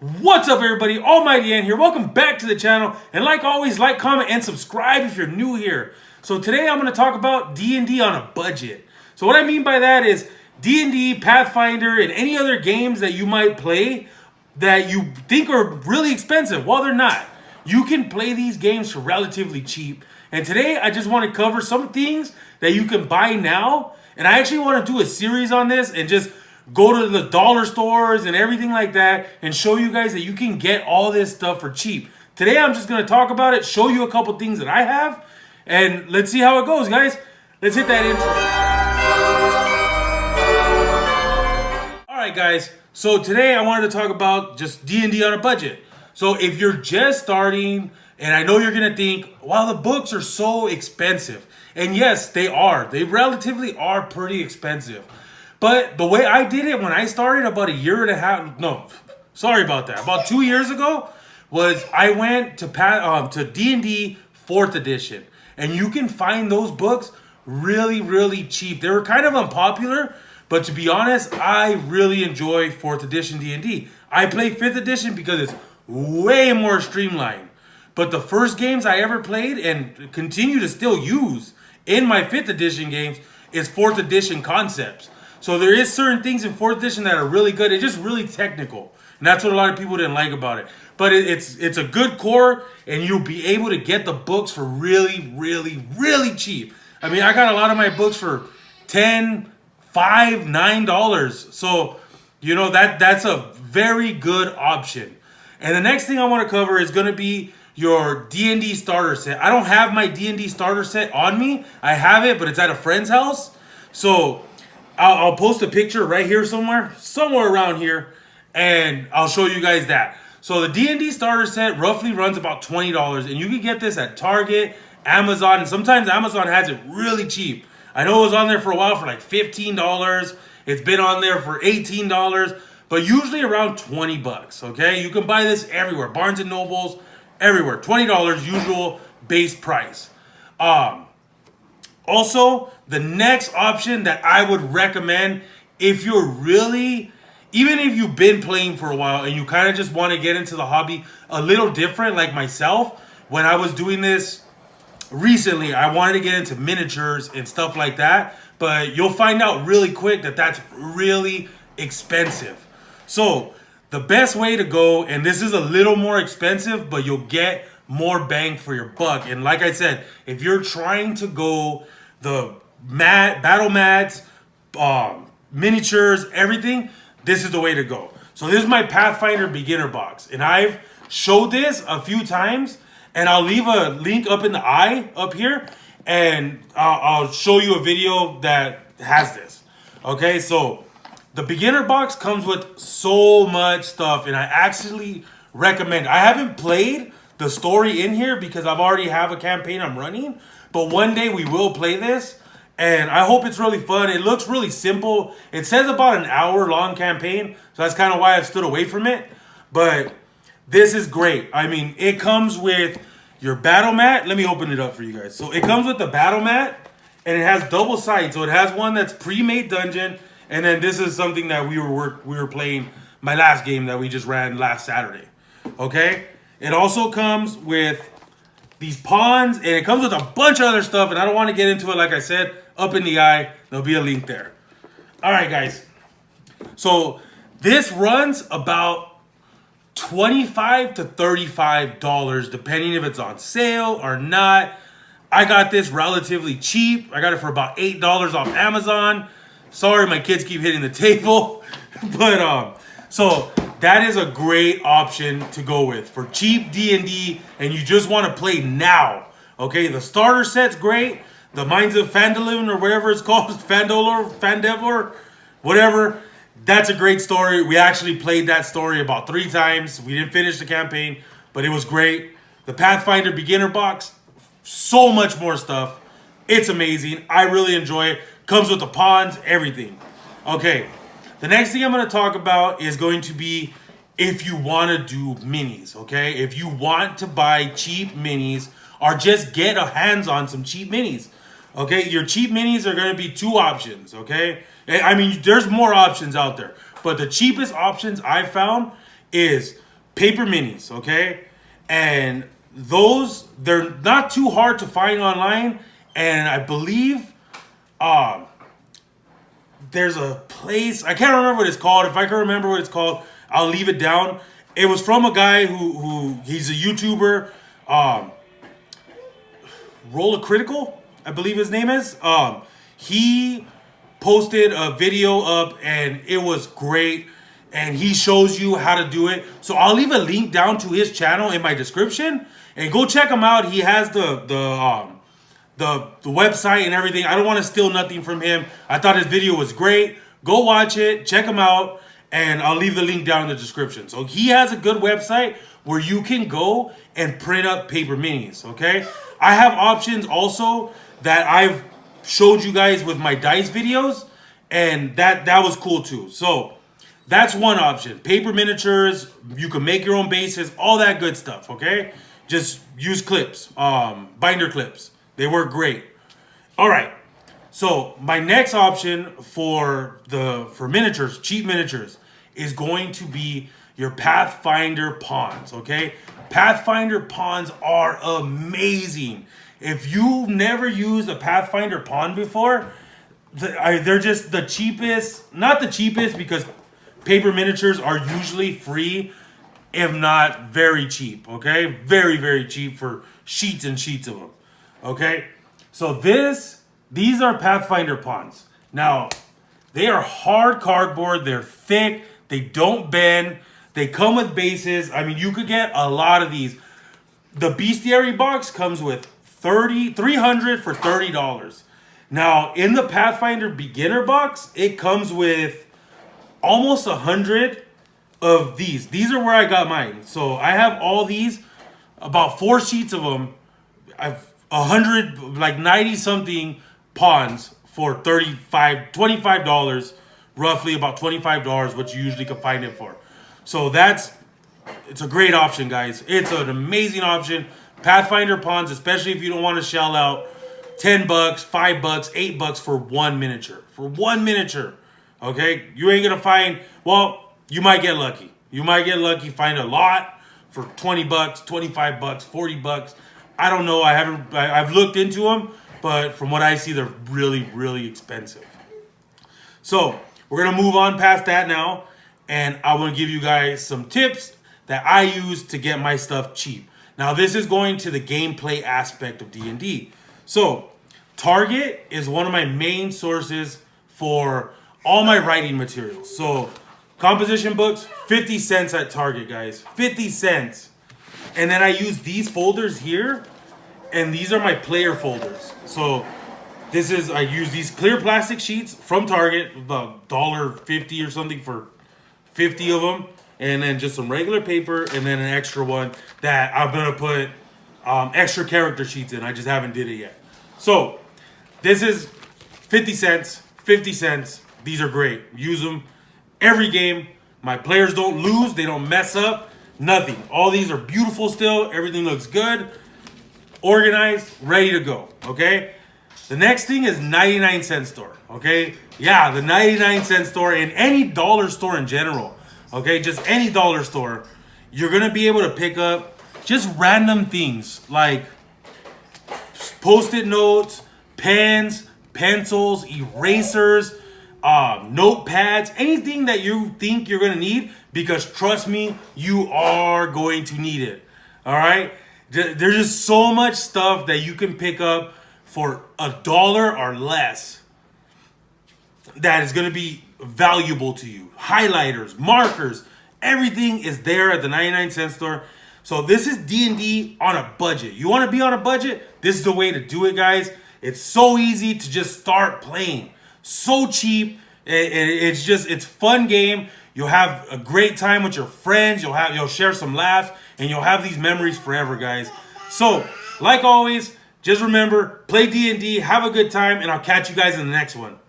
What's up, everybody? Almighty Ant here. Welcome back to the channel. And like always, like, comment, and subscribe if you're new here. So today I'm going to talk about D&D on a budget. So what I mean by that is D&D, Pathfinder, and any other games that you might play that you think are really expensive. Well, they're not. You can play these games for relatively cheap. And today I just want to cover some things that you can buy now. And I actually want to do a series on this and just go to the dollar stores and everything like that and show you guys that you can get all this stuff for cheap. Today I'm just going to talk about it, show you a couple things that I have, and let's see how it goes, guys. Let's hit that intro. Alright, guys, so today I wanted to talk about just D&D on a budget. So if you're just starting, and I know you're going to think, wow, the books are so expensive. And yes, they are. They relatively are pretty expensive. But the way I did it when I started about a year and a half, no, sorry about that, about 2 years ago, was I went to D&D 4th edition. And you can find those books really, really cheap. They were kind of unpopular, but to be honest, I really enjoy 4th edition D&D. I play 5th edition because it's way more streamlined. But the first games I ever played and continue to still use in my 5th edition games is 4th edition concepts. So there is certain things in 4th edition that are really good. It's just really technical. And that's what a lot of people didn't like about it. But it's a good core, and you'll be able to get the books for really, really, really cheap. I mean, I got a lot of my books for $10, $5, $9. So, you know, that's a very good option. And the next thing I want to cover is going to be your D&D starter set. I don't have my D&D starter set on me. I have it, but it's at a friend's house. So I'll post a picture right here somewhere around here, and I'll show you guys that. So the D&D starter set roughly runs about $20, and you can get this at Target, Amazon, and sometimes Amazon has it really cheap. I know it was on there for a while for like $15. It's been on there for $18, but usually around 20 bucks, okay? You can buy this everywhere, Barnes & Nobles, everywhere. $20 usual base price. Also, the next option that I would recommend if you're really, even if you've been playing for a while and you kind of just want to get into the hobby a little different, like myself, when I was doing this recently, I wanted to get into miniatures and stuff like that, but you'll find out really quick that that's really expensive. So the best way to go, and this is a little more expensive, but you'll get more bang for your buck. And like I said, if you're trying to go the battle mats, miniatures, everything, this is the way to go. So this is my Pathfinder beginner box, and I've showed this a few times, and I'll leave a link up in the eye up here, and I'll show you a video that has this. Okay, so the beginner box comes with so much stuff, and I actually recommend. I haven't played the story in here because I've already have a campaign I'm running, but one day we will play this, and I hope it's really fun. It looks really simple. It says about an hour-long campaign, so that's kind of why I've stood away from it, but this is great. I mean, it comes with your battle mat. Let me open it up for you guys. So it comes with the battle mat, and it has double sides. So it has one that's pre-made dungeon, and then this is something that we were playing my last game that we just ran last Saturday. Okay? It also comes with these pawns, and it comes with a bunch of other stuff, and I don't want to get into it. Like I said, up in the eye, there'll be a link there. All right, guys. So this runs about $25 to $35, depending if it's on sale or not. I got this relatively cheap. I got it for about $8 off Amazon. Sorry, my kids keep hitting the table. But so that is a great option to go with for cheap D&D, and you just want to play now. Okay, the starter set's great. The Mines of Phandalin, or whatever it's called, Phandelver, whatever. That's a great story. We actually played that story about 3 times. We didn't finish the campaign, but it was great. The Pathfinder beginner box, so much more stuff. It's amazing. I really enjoy it. Comes with the pawns, everything. Okay, the next thing I'm going to talk about is going to be if you want to do minis, okay? If you want to buy cheap minis or just get a hands on some cheap minis, okay? Your cheap minis are going to be 2 options, okay? I mean, there's more options out there, but the cheapest options I found is paper minis, okay? And those, they're not too hard to find online. And I believe there's a place, I can't remember what it's called. If I can remember what it's called, I'll leave it down. It was from a guy who he's a YouTuber, Roller Critical, I believe his name is. He posted a video up and it was great. And he shows you how to do it. So I'll leave a link down to his channel in my description. And go check him out. He has the website and everything. I don't want to steal nothing from him. I thought his video was great. Go watch it. Check him out. And I'll leave the link down in the description. So he has a good website where you can go and print up paper minis, okay? I have options also that I've showed you guys with my dice videos. And that was cool too. So that's one option. Paper miniatures, you can make your own bases, all that good stuff, okay? Just use clips, binder clips. They work great. All right. So my next option for miniatures, cheap miniatures, is going to be your Pathfinder pawns, okay? Pathfinder pawns are amazing. If you've never used a Pathfinder pawn before, they're just the cheapest, not the cheapest because paper miniatures are usually free, if not very cheap, okay? Very, very cheap for sheets and sheets of them, okay? So these are Pathfinder pawns. Now, they are hard cardboard, they're thick, they don't bend, they come with bases. I mean, you could get a lot of these. The Bestiary box comes with 300 for $30. Now, in the Pathfinder beginner box, it comes with almost 100 of these. These are where I got mine. So I have all these, about 4 sheets of them. I've 100, like 90 something pawns for $25, roughly about $25, what you usually can find it for. So it's a great option, guys. It's an amazing option. Pathfinder pawns, especially if you don't want to shell out $10, $5, $8 for one miniature. For one miniature. Okay? You ain't gonna find, well, you might get lucky. You might get lucky, find a lot for $20, $25, $40. I don't know. I've looked into them, but from what I see, they're really, really expensive. So we're gonna move on past that now, and I want to give you guys some tips that I use to get my stuff cheap. Now this is going to the gameplay aspect of D&D. So Target is one of my main sources for all my writing materials. So composition books, 50 cents at Target, guys. 50 cents. And then I use these folders here, and these are my player folders. So I use these clear plastic sheets from Target, about $1.50 or something for 50 of them. And then just some regular paper, and then an extra one that I'm gonna put extra character sheets in. I just haven't did it yet. So this is 50 cents, 50 cents. These are great. Use them every game. My players don't lose. They don't mess up. Nothing. All these are beautiful still. Everything looks good. Organized. Ready to go. Okay? The next thing is 99-cent store. Okay? Yeah, the 99-cent store in any dollar store in general. Okay? Just any dollar store. You're going to be able to pick up just random things like Post-it notes, pens, pencils, erasers, notepads, anything that you think you're going to need, because trust me, you are going to need it. All right? There's just so much stuff that you can pick up for $1 or less that is going to be valuable to you. Highlighters, markers, everything is there at the 99-cent store. So this is D&D on a budget. You want to be on a budget? This is the way to do it, guys. It's so easy to just start playing. So cheap. It's fun game. You'll have a great time with your friends. You'll share some laughs, and you'll have these memories forever, guys. So, like always, just remember, play D&D, have a good time, and I'll catch you guys in the next one.